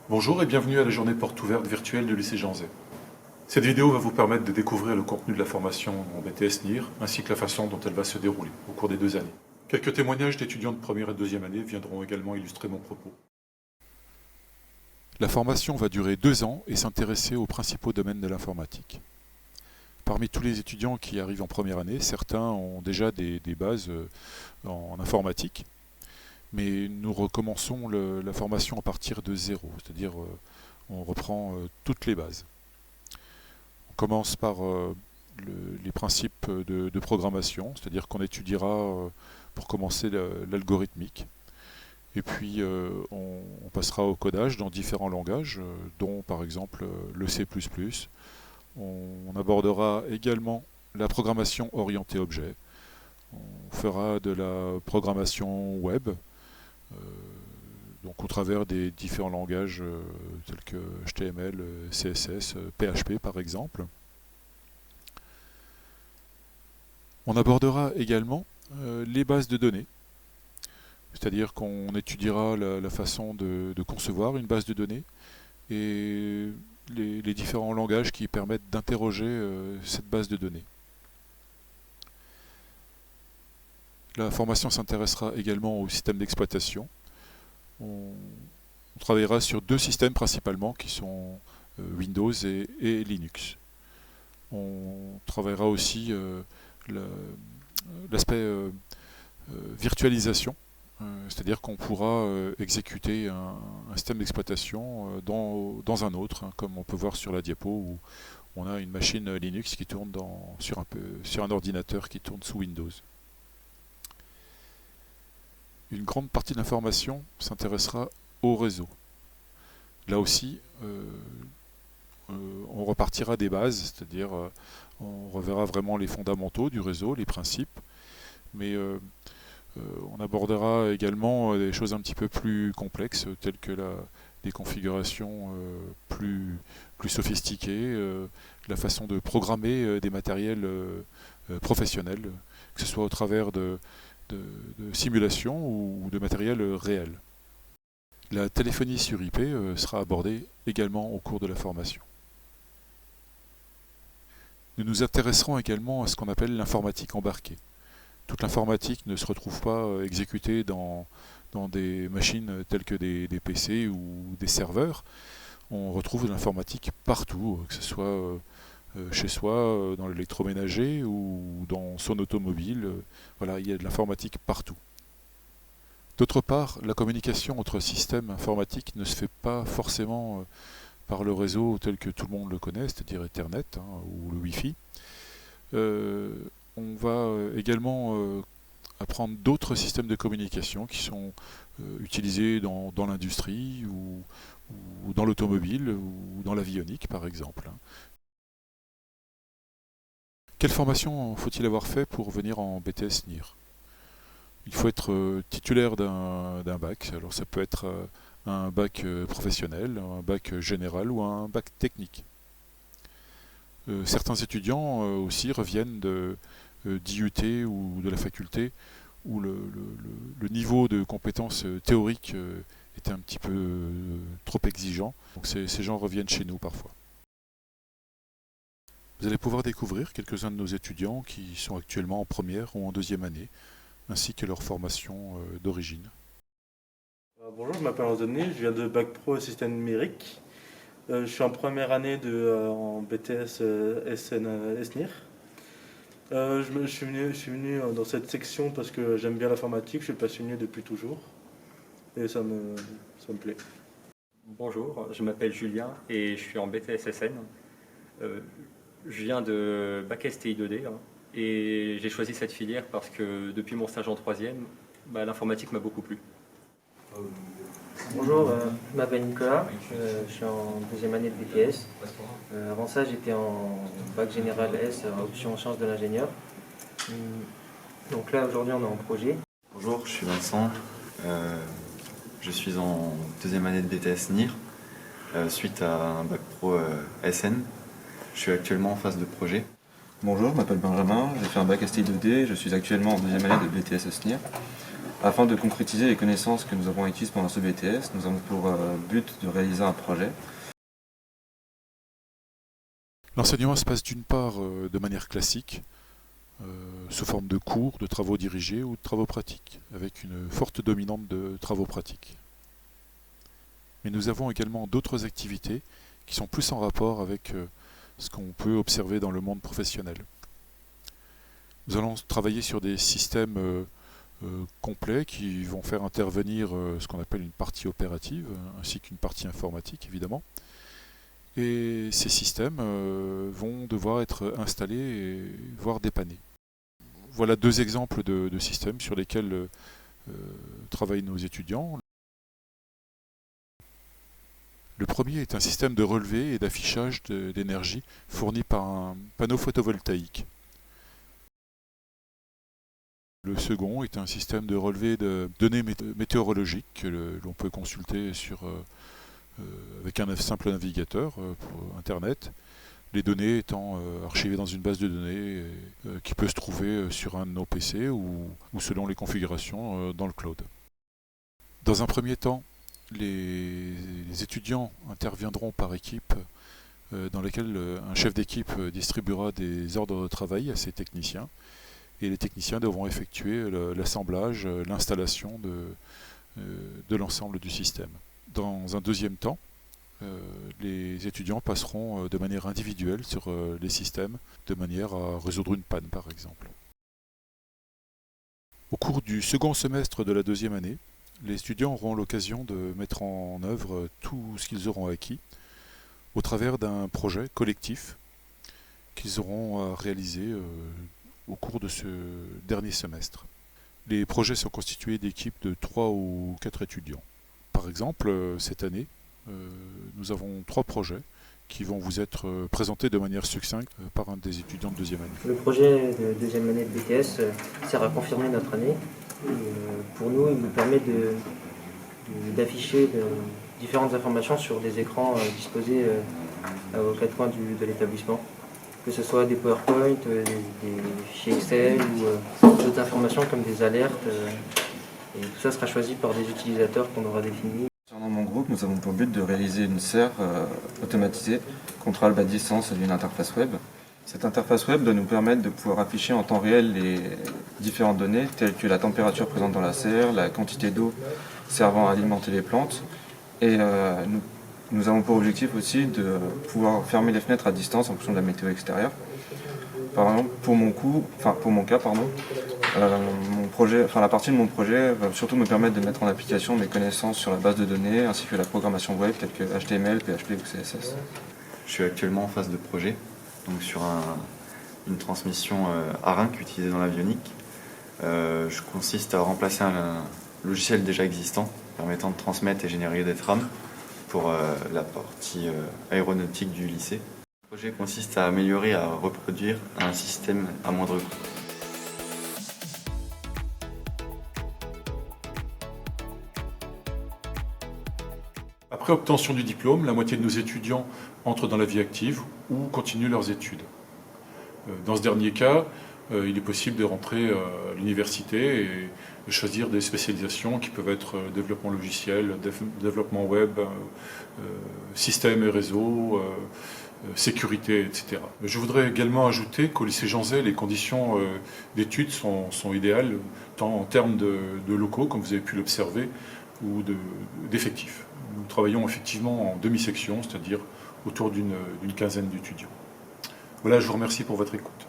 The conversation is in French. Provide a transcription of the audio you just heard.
Bonjour et bienvenue à la journée porte ouverte virtuelle du lycée Jean Zay. Cette vidéo va vous permettre de découvrir le contenu de la formation en BTS NIR ainsi que la façon dont elle va se dérouler au cours des 2 années. Quelques témoignages d'étudiants de première et deuxième année viendront également illustrer mon propos. La formation va durer 2 ans et s'intéresser aux principaux domaines de l'informatique. Parmi tous les étudiants qui arrivent en première année, certains ont déjà des bases en informatique, mais nous recommençons la formation à partir de zéro, c'est-à-dire on reprend toutes les bases. On commence par les principes de programmation, c'est-à-dire qu'on étudiera pour commencer l'algorithmique. Et puis on passera au codage dans différents langages, dont par exemple le C++. On abordera également la programmation orientée objet. On fera de la programmation web, donc au travers des différents langages tels que HTML, CSS, PHP par exemple. On abordera également les bases de données, c'est-à-dire qu'on étudiera la façon de concevoir une base de données et les différents langages qui permettent d'interroger cette base de données. La formation s'intéressera également au système d'exploitation. On travaillera sur 2 systèmes principalement qui sont Windows et Linux. On travaillera aussi l'aspect virtualisation, c'est-à-dire qu'on pourra exécuter un système d'exploitation dans un autre, comme on peut voir sur la diapo où on a une machine Linux qui tourne sur un ordinateur qui tourne sous Windows. Une grande partie de l'information s'intéressera au réseau. Là aussi, on repartira des bases, c'est-à-dire on reverra vraiment les fondamentaux du réseau, les principes, mais on abordera également des choses un petit peu plus complexes, telles que des configurations plus sophistiquées, la façon de programmer des matériels professionnels, que ce soit au travers de simulation ou de matériel réel. La téléphonie sur IP sera abordée également au cours de la formation. Nous nous intéresserons également à ce qu'on appelle l'informatique embarquée. Toute l'informatique ne se retrouve pas exécutée dans des machines telles que des PC ou des serveurs. On retrouve de l'informatique partout, que ce soit chez soi, dans l'électroménager ou dans son automobile. Voilà, il y a de l'informatique partout. D'autre part, la communication entre systèmes informatiques ne se fait pas forcément par le réseau tel que tout le monde le connaît, c'est-à-dire Ethernet ou le Wi-Fi. On va également apprendre d'autres systèmes de communication qui sont utilisés dans l'industrie ou dans l'automobile ou dans l'avionique par exemple. Quelle formation faut-il avoir fait pour venir en BTS NIR? Il faut être titulaire d'un bac, alors ça peut être un bac professionnel, un bac général ou un bac technique. Certains étudiants aussi reviennent d'IUT ou de la faculté où le niveau de compétences théoriques est un petit peu trop exigeant. Donc ces gens reviennent chez nous parfois. Vous allez pouvoir découvrir quelques-uns de nos étudiants qui sont actuellement en première ou en deuxième année, ainsi que leur formation d'origine. Bonjour, je m'appelle Anthony, je viens de Bac Pro Système numérique. Je suis en première année en BTS SNIR. Je suis venu dans cette section parce que j'aime bien l'informatique, je suis passionné depuis toujours et ça me plaît. Bonjour, je m'appelle Julien et je suis en BTS SN. Je viens de Bac STI 2D et j'ai choisi cette filière parce que depuis mon stage en troisième, l'informatique m'a beaucoup plu. Bonjour, je m'appelle Nicolas, je suis en deuxième année de BTS. Avant ça, j'étais en bac général S, option sciences de l'ingénieur. Donc là, aujourd'hui, on est en projet. Bonjour, je suis Vincent, je suis en deuxième année de BTS NIR, suite à un bac pro SN. Je suis actuellement en phase de projet. Bonjour, je m'appelle Benjamin, j'ai fait un bac STI 2D, je suis actuellement en deuxième année de BTS SNIR. Afin de concrétiser les connaissances que nous avons acquises pendant ce BTS, nous avons pour but de réaliser un projet. L'enseignement se passe d'une part de manière classique, sous forme de cours, de travaux dirigés ou de travaux pratiques, avec une forte dominante de travaux pratiques. Mais nous avons également d'autres activités qui sont plus en rapport avec ce qu'on peut observer dans le monde professionnel. Nous allons travailler sur des systèmes complets qui vont faire intervenir ce qu'on appelle une partie opérative, ainsi qu'une partie informatique évidemment. Et ces systèmes vont devoir être installés et voire dépannés. Voilà deux exemples de systèmes sur lesquels travaillent nos étudiants. Le premier est un système de relevé et d'affichage d'énergie fourni par un panneau photovoltaïque. Le second est un système de relevé de données météorologiques que l'on peut consulter avec un simple navigateur pour Internet. Les données étant archivées dans une base de données qui peut se trouver sur un de nos PC ou selon les configurations dans le cloud. Dans un premier temps, les étudiants interviendront par équipe dans lesquelles un chef d'équipe distribuera des ordres de travail à ses techniciens et les techniciens devront effectuer l'assemblage, l'installation de l'ensemble du système. Dans un deuxième temps, les étudiants passeront de manière individuelle sur les systèmes de manière à résoudre une panne par exemple. Au cours du second semestre de la deuxième année, les étudiants auront l'occasion de mettre en œuvre tout ce qu'ils auront acquis au travers d'un projet collectif qu'ils auront à réaliser au cours de ce dernier semestre. Les projets sont constitués d'équipes de 3 ou 4 étudiants. Par exemple, cette année, nous avons 3 projets qui vont vous être présentés de manière succincte par un des étudiants de deuxième année. Le projet de deuxième année de BTS sert à confirmer notre année. Pour nous, il nous permet d'afficher différentes informations sur des écrans disposés aux 4 coins de l'établissement. Que ce soit des PowerPoint, des fichiers Excel ou d'autres informations comme des alertes. Et tout ça sera choisi par des utilisateurs qu'on aura définis. Dans mon groupe, nous avons pour but de réaliser une serre automatisée contrôle à distance d'une interface web. Cette interface web doit nous permettre de pouvoir afficher en temps réel les différentes données telles que la température présente dans la serre, la quantité d'eau servant à alimenter les plantes. Et nous avons pour objectif aussi de pouvoir fermer les fenêtres à distance en fonction de la météo extérieure. Par exemple, pour mon cas, la partie de mon projet va surtout me permettre de mettre en application mes connaissances sur la base de données ainsi que la programmation web telle que HTML, PHP ou CSS. Je suis actuellement en phase de projet, donc sur une transmission ARINC utilisée dans l'avionique. Je consiste à remplacer un logiciel déjà existant permettant de transmettre et générer des trames pour la partie aéronautique du lycée. Le projet consiste à améliorer et à reproduire un système à moindre coût. Après obtention du diplôme, la moitié de nos étudiants entrent dans la vie active ou continuent leurs études. Dans ce dernier cas, il est possible de rentrer à l'université et de choisir des spécialisations qui peuvent être développement logiciel, développement web, système et réseau, sécurité, etc. Je voudrais également ajouter qu'au lycée Jean Zay, les conditions d'études sont idéales, tant en termes de locaux, comme vous avez pu l'observer, ou d'effectifs. Nous travaillons effectivement en demi-section, c'est-à-dire autour d'une quinzaine d'étudiants. Voilà, je vous remercie pour votre écoute.